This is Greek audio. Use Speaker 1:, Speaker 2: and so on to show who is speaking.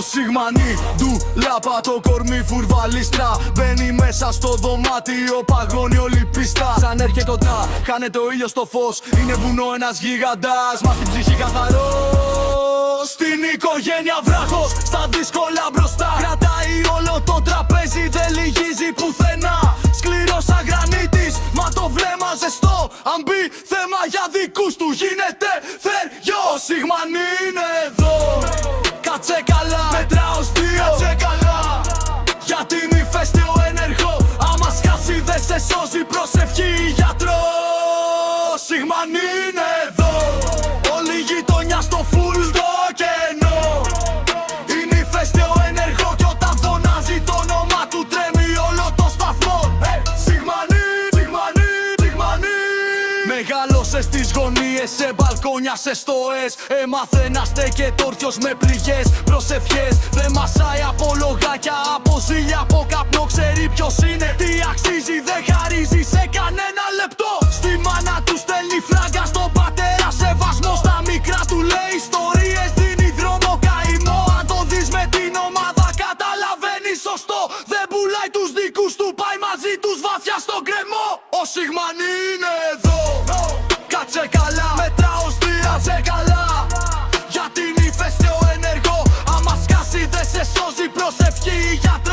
Speaker 1: Ο Σιγμανί, ντουλάπα το κορμί φουρβαλίστρα. Μπαίνει μέσα στο δωμάτιο, παγώνει όλη πίστα. Σαν έρχεται ο τά, χάνεται ο ήλιος στο φως. Είναι βουνό ένας γίγαντας, μα στην ψυχή καθαρός. Στην οικογένεια βράχος, στα δύσκολα μπροστά. Κρατάει όλο το τραπέζι, δεν λυγίζει πουθενά. Σκληρός σαν γρανίτης, μα το βλέμμα ζεστό. Αν μπει θέμα για δικούς του γίνεται θεριό. Ο Σιγμανί είναι εδώ. Κάτσε καλά, μετράω ως 2. Κάτσε καλά, γιατί μη φέστε ο ενεργό. Άμα σκάσει δεν σε σώζει, προσευχή γιατρό. Ο Σιγμανί είναι εδώ. Όλη η γειτονιά στο φουλ στο κενό. Είναι η φέστε ο ενεργό κι όταν φωνάζει το όνομα του τρέμει όλο το σταθμό. Σιγμανί, Σιγμανί, Σιγμανί. Μεγάλωσε στις γωνίες, σε μπαλκόνια, σε στοές. Έμαθε να στέκεται όρθιος με πληγές, προσευχές. Δεν μασάει από λογάκια, από ζήλια, από καπνό. Ξέρει ποιος είναι, τι αξίζει, δεν χαρίζει σε κανένα λεπτό. Στη μάνα του στέλνει φράγκα, στον πατέρα σεβασμό. Στα μικρά του λέει ιστορίες, δίνει δρόμο καημό. Αν το δεις με την ομάδα καταλαβαίνει σωστό. Δεν πουλάει τους δικούς του, πάει μαζί τους βαθιά στον κρεμό. Ο Σιγμανί είναι εδώ. Κάτσε καλά, μετράω ως 2. Κάτσε καλά, γιατί μη φέστε ο ενεργό. Άμα σκάσει δεν σε σώζει, προσευχή γιατρό.